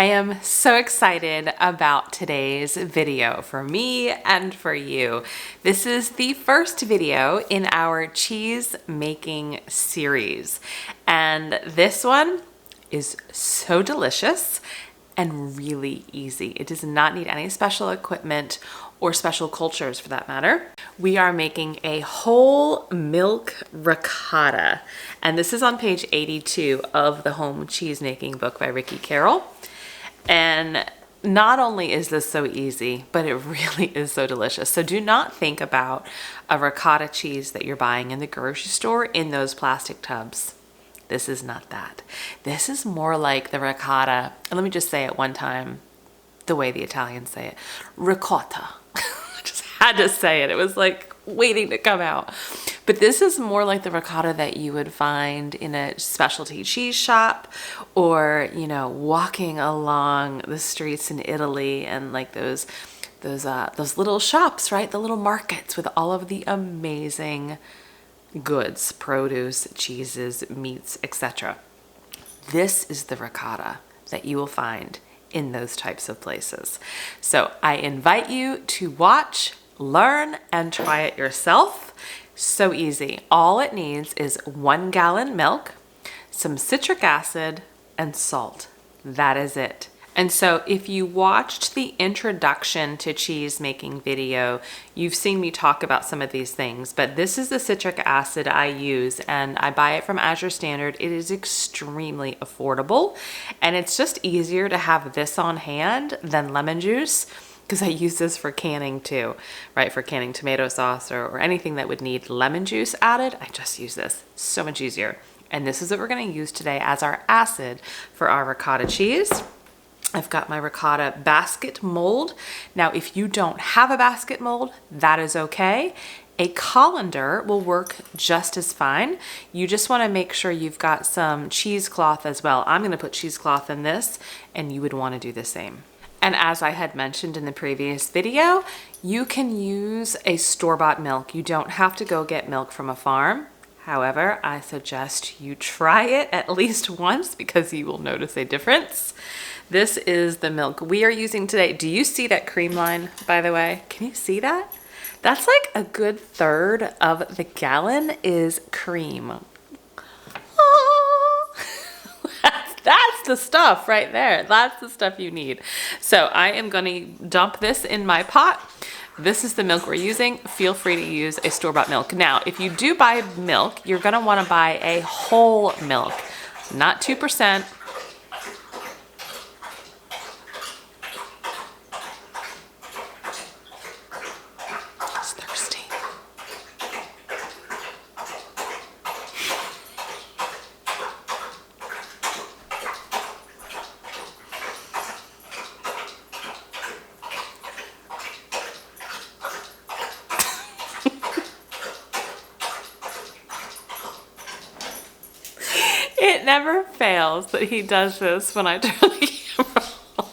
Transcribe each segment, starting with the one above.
I am so excited about today's video for me and for you. This is the first video in our cheese making series, and this one is so delicious and really easy. It does not need any special equipment or special cultures for that matter. We are making a whole milk ricotta, and this is on page 82 of the Home Cheese Making book by Ricky Carroll. And not only is this so easy, but it really is so delicious. So do not think about a ricotta cheese that you're buying in the grocery store in those plastic tubs. This is not that. This is more like the ricotta, and let me just say it one time, the way the Italians say it, ricotta. I just had to say it. It was like waiting to come out. But this is more like the ricotta that you would find in a specialty cheese shop, or, you know, walking along the streets in Italy, and like those little shops, right? The little markets with all of the amazing goods, produce, cheeses, meats, etc. This is the ricotta that you will find in those types of places. So I invite you to watch, learn, and try it yourself. So easy. All it needs is 1 gallon milk, some citric acid, and salt. That is it. And so if you watched the introduction to cheese making video, you've seen me talk about some of these things, but this is the citric acid I use, and I buy it from Azure Standard. It is extremely affordable, and it's just easier to have this on hand than lemon juice, because I use this for canning too, right? For canning tomato sauce or anything that would need lemon juice added. I just use this. So much easier. And this is what we're going to use today as our acid for our ricotta cheese. I've got my ricotta basket mold. Now, if you don't have a basket mold, that is okay. A colander will work just as fine. You just want to make sure you've got some cheesecloth as well. I'm going to put cheesecloth in this, and you would want to do the same. And as I had mentioned in the previous video, you can use a store-bought milk. You don't have to go get milk from a farm. However, I suggest you try it at least once because you will notice a difference. This is the milk we are using today. Do you see that cream line, by the way? Can you see that? That's like a good third of the gallon is cream. That's the stuff right there. That's the stuff you need. So I am going to dump this in my pot. This is the milk we're using. Feel free to use a store-bought milk. Now, if you do buy milk, you're going to want to buy a whole milk, not 2%. It's thirsty. It never fails that he does this when I turn the camera on.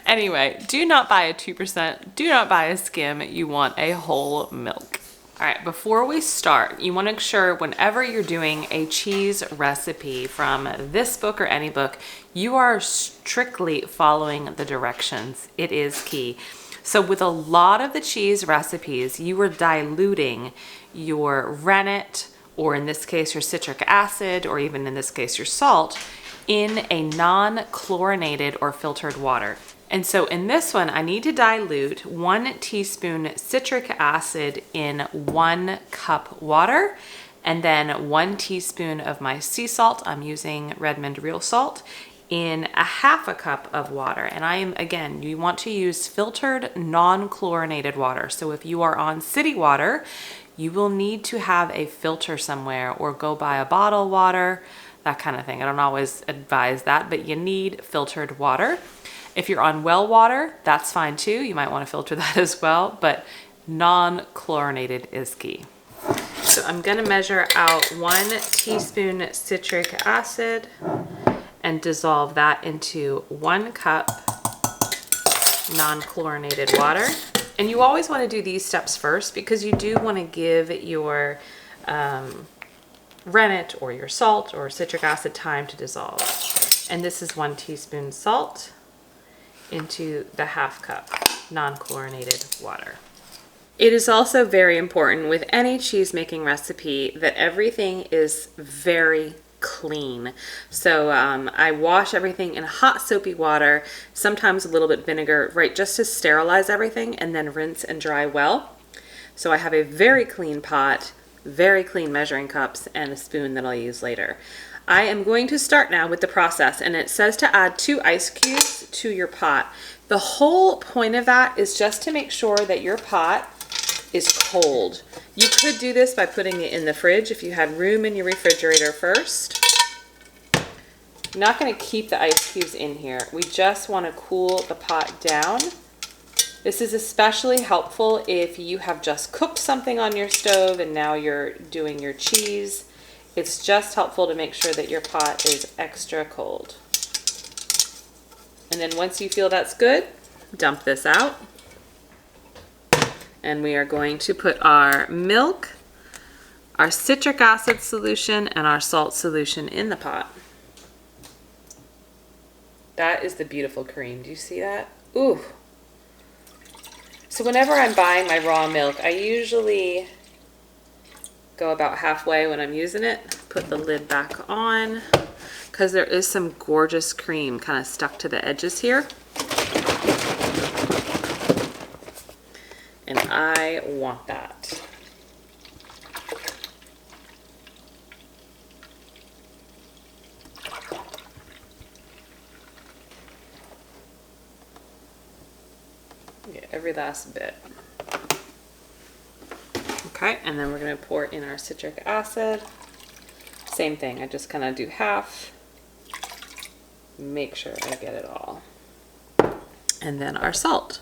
Anyway, do not buy a 2%. Do not buy a skim. You want a whole milk. All right, before we start, you want to make sure whenever you're doing a cheese recipe from this book or any book, you are strictly following the directions. It is key. So with a lot of the cheese recipes, you are diluting your rennet, or in this case, your citric acid, or even in this case, your salt, in a non-chlorinated or filtered water. And so in this one, I need to dilute 1 teaspoon citric acid in 1 cup water, and then 1 teaspoon of my sea salt, I'm using Redmond real salt, in a 1/2 cup of water. And I am, again, you want to use filtered non-chlorinated water. So if you are on city water, you will need to have a filter somewhere or go buy a bottled water, that kind of thing. I don't always advise that, but you need filtered water. If you're on well water, that's fine too. You might want to filter that as well, but non-chlorinated is key. So I'm going to measure out 1 teaspoon citric acid and dissolve that into 1 cup non-chlorinated water. And you always want to do these steps first because you do want to give your rennet or your salt or citric acid time to dissolve. And this is 1 teaspoon salt into the ½ cup non-chlorinated water. It is also very important with any cheese making recipe that everything is very clean. So I wash everything in hot soapy water, sometimes a little bit vinegar, right, just to sterilize everything, and then rinse and dry well. So I have a very clean pot, very clean measuring cups, and a spoon that I'll use later. I am going to start now with the process, and it says to add 2 ice cubes to your pot. The whole point of that is just to make sure that your pot is cold. You could do this by putting it in the fridge if you had room in your refrigerator first. I'm not going to keep the ice cubes in here. We just want to cool the pot down. This is especially helpful if you have just cooked something on your stove and now you're doing your cheese. It's just helpful to make sure that your pot is extra cold. And then once you feel that's good, dump this out. And we are going to put our milk, our citric acid solution, and our salt solution in the pot. That is the beautiful cream. Do you see that? Ooh. So whenever I'm buying my raw milk, I usually go about halfway when I'm using it, put the lid back on, because there is some gorgeous cream kind of stuck to the edges here. And I want that. Get every last bit. Okay, and then we're going to pour in our citric acid. Same thing, I just kind of do half. Make sure I get it all. And then our salt.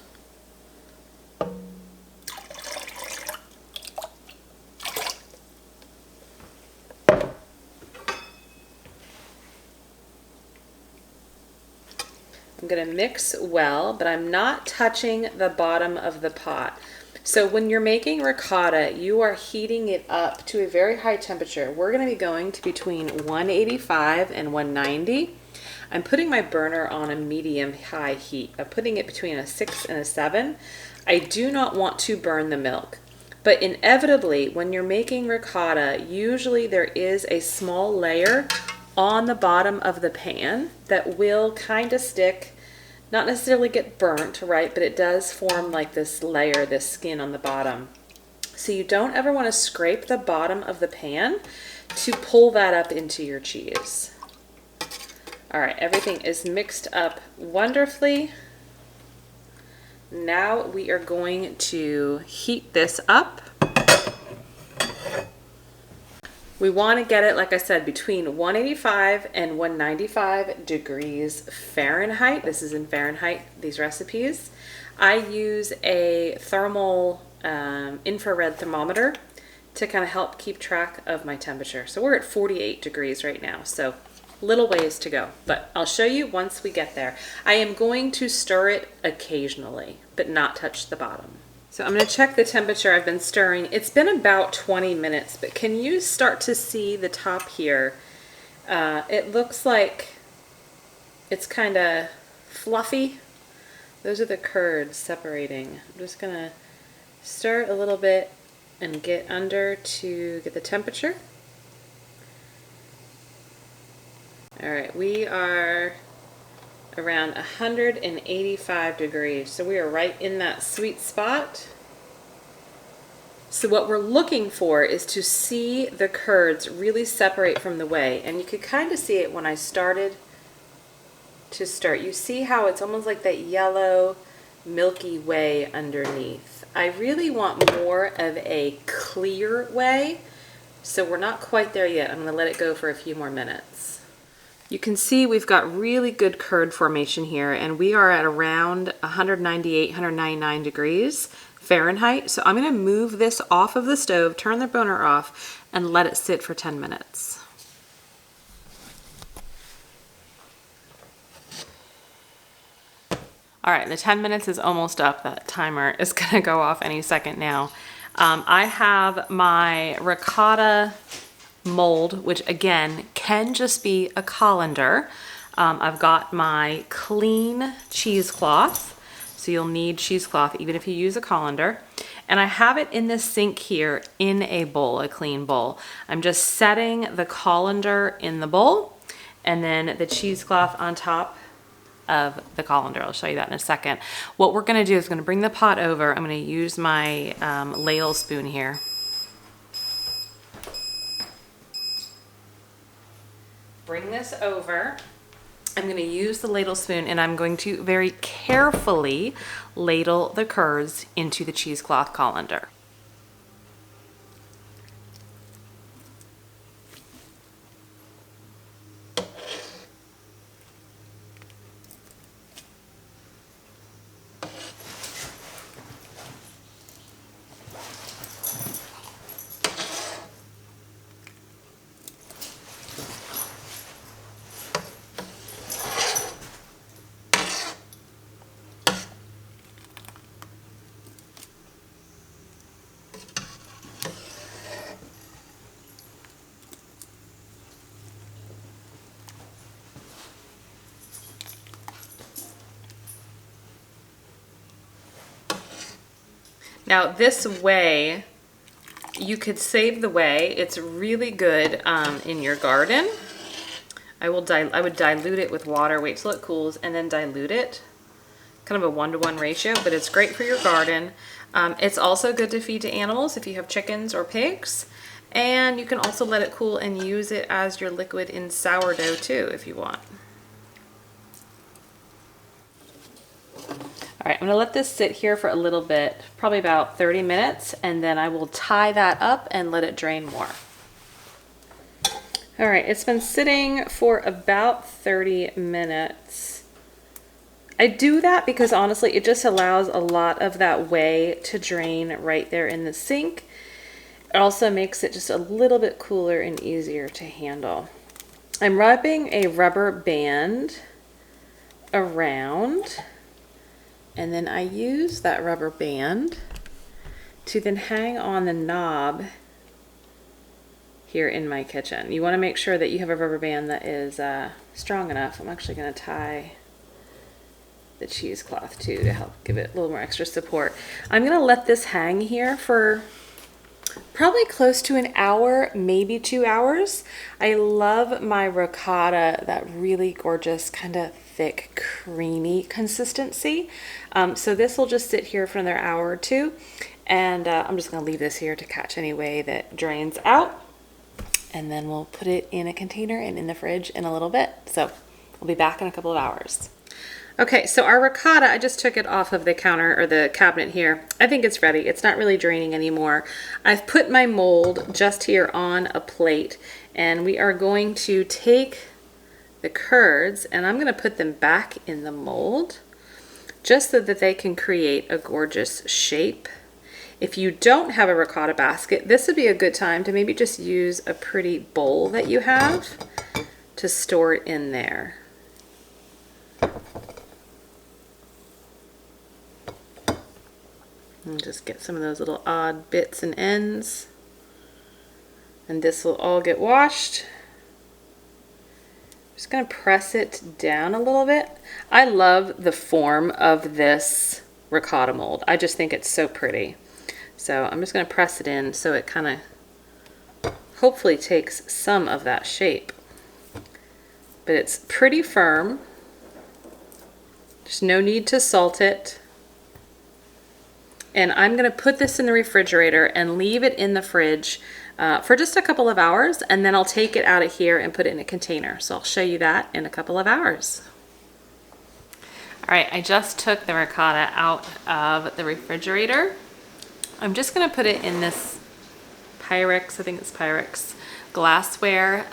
I'm going to mix well, but I'm not touching the bottom of the pot. So when you're making ricotta, you are heating it up to a very high temperature. We're going to be going to between 185 and 190. I'm putting my burner on a medium high heat. I'm putting it between a 6 and a 7. I do not want to burn the milk. But inevitably, when you're making ricotta, usually there is a small layer on the bottom of the pan that will kind of stick. Not necessarily get burnt, right? But it does form like this layer, this skin on the bottom. So you don't ever want to scrape the bottom of the pan to pull that up into your cheese. All right, everything is mixed up wonderfully. Now we are going to heat this up. We want to get it, like I said, between 185 and 195 degrees Fahrenheit. This is in Fahrenheit, these recipes. I use a thermal infrared thermometer to kind of help keep track of my temperature. So we're at 48 degrees right now, so little ways to go, but I'll show you once we get there. I am going to stir it occasionally, but not touch the bottom. So I'm going to check the temperature. I've been stirring. It's been about 20 minutes, but can you start to see the top here? It looks like it's kind of fluffy. Those are the curds separating. I'm just going to stir it a little bit and get under to get the temperature. All right, we are around 185 degrees, so we are right in that sweet spot. So what we're looking for is to see the curds really separate from the whey, and you could kind of see it when I started to stir. You see how it's almost like that yellow milky whey underneath. I really want more of a clear whey, so we're not quite there yet. I'm going to let it go for a few more minutes. You can see we've got really good curd formation here, and we are at around 198, 199 degrees Fahrenheit. So I'm going to move this off of the stove, turn the burner off, and let it sit for 10 minutes. All right, the 10 minutes is almost up. That timer is going to go off any second now. I have my ricotta mold, which again can just be a colander. I've got my clean cheesecloth. So you'll need cheesecloth even if you use a colander. And I have it in this sink here in a bowl, a clean bowl. I'm just setting the colander in the bowl and then the cheesecloth on top of the colander. I'll show you that in a second. What we're gonna do is gonna bring the pot over. I'm gonna use my ladle spoon here. Bring this over. I'm going to use the ladle spoon and I'm going to very carefully ladle the curds into the cheesecloth colander. Now this whey, you could save the whey. It's really good in your garden. I would dilute it with water, wait till it cools, and then dilute it. Kind of a 1-to-1 ratio, but it's great for your garden. It's also good to feed to animals if you have chickens or pigs. And you can also let it cool and use it as your liquid in sourdough too if you want. All right, I'm gonna let this sit here for a little bit, probably about 30 minutes, and then I will tie that up and let it drain more. All right, it's been sitting for about 30 minutes. I do that because honestly, it just allows a lot of that whey to drain right there in the sink. It also makes it just a little bit cooler and easier to handle. I'm wrapping a rubber band around, and then I use that rubber band to then hang on the knob here in my kitchen. You want to make sure that you have a rubber band that is strong enough. I'm actually going to tie the cheesecloth too to help give it a little more extra support. I'm going to let this hang here for probably close to an hour, maybe 2 hours. I love my ricotta, that really gorgeous kind of thick, creamy consistency. So this will just sit here for another hour or two, and I'm just going to leave this here to catch any whey that drains out, and then we'll put it in a container and in the fridge in a little bit. So we'll be back in a couple of hours. Okay, so our ricotta, I just took it off of the counter or the cabinet here. I think it's ready. It's not really draining anymore. I've put my mold just here on a plate, and we are going to take the curds and I'm going to put them back in the mold just so that they can create a gorgeous shape. If you don't have a ricotta basket, this would be a good time to maybe just use a pretty bowl that you have to store it in there. And just get some of those little odd bits and ends. And this will all get washed. Just gonna press it down a little bit. I love the form of this ricotta mold. I just think it's so pretty. So I'm just gonna press it in so it kind of hopefully takes some of that shape. But it's pretty firm. There's no need to salt it. And I'm gonna put this in the refrigerator and leave it in the fridge for just a couple of hours, and then I'll take it out of here and put it in a container. So I'll show you that in a couple of hours. All right, I just took the ricotta out of the refrigerator. I'm just gonna put it in this Pyrex, I think it's Pyrex, glassware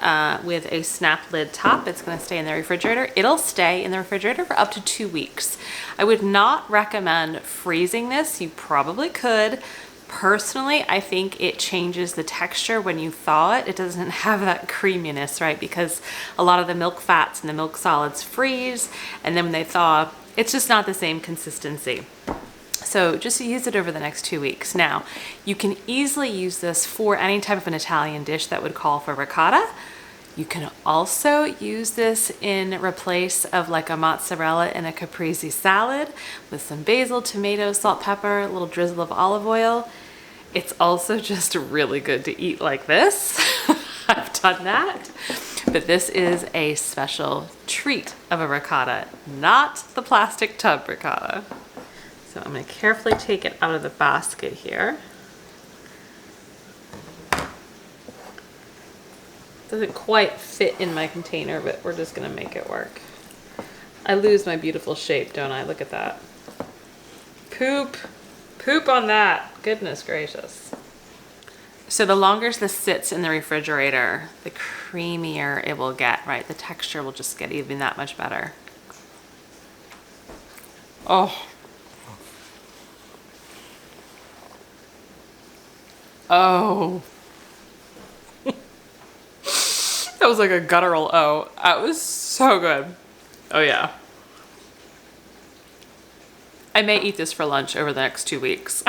with a snap lid top. It's gonna stay in the refrigerator. It'll stay in the refrigerator for up to 2 weeks. I would not recommend freezing this. You probably could. Personally, I think it changes the texture when you thaw it. It doesn't have that creaminess, right? Because a lot of the milk fats and the milk solids freeze, and then when they thaw, it's just not the same consistency. So just use it over the next 2 weeks. Now, you can easily use this for any type of an Italian dish that would call for ricotta. You can also use this in replace of like a mozzarella in a caprese salad with some basil, tomato, salt, pepper, a little drizzle of olive oil. It's also just really good to eat like this. I've done that. But this is a special treat of a ricotta, not the plastic tub ricotta. So I'm going to carefully take it out of the basket here. Doesn't quite fit in my container, but we're just gonna make it work. I lose my beautiful shape, don't I? Look at that. Poop on that. Goodness gracious. So the longer this sits in the refrigerator, the creamier it will get, right? The texture will just get even that much better. Oh. Oh. That was like a guttural oh. That was so good. Oh yeah. I may eat this for lunch over the next 2 weeks.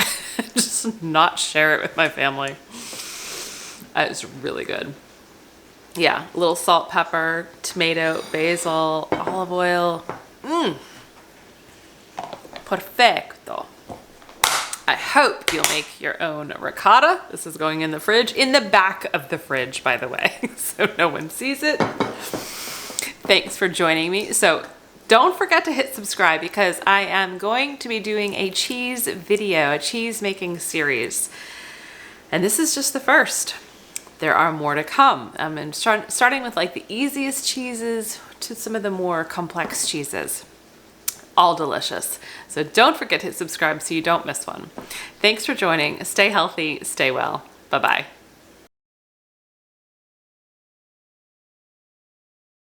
Just not share it with my family. It's really good. Yeah, a little salt, pepper, tomato, basil, olive oil. Perfecto. I hope you'll make your own ricotta. This is going in the fridge, in the back of the fridge, by the way, so no one sees it. Thanks for joining me. So don't forget to hit subscribe because I am going to be doing a cheese video, a cheese making series. And this is just the first. There are more to come. I'm starting with like the easiest cheeses to some of the more complex cheeses. All delicious. So don't forget to hit subscribe so you don't miss one. Thanks for joining. Stay healthy, stay well. Bye-bye.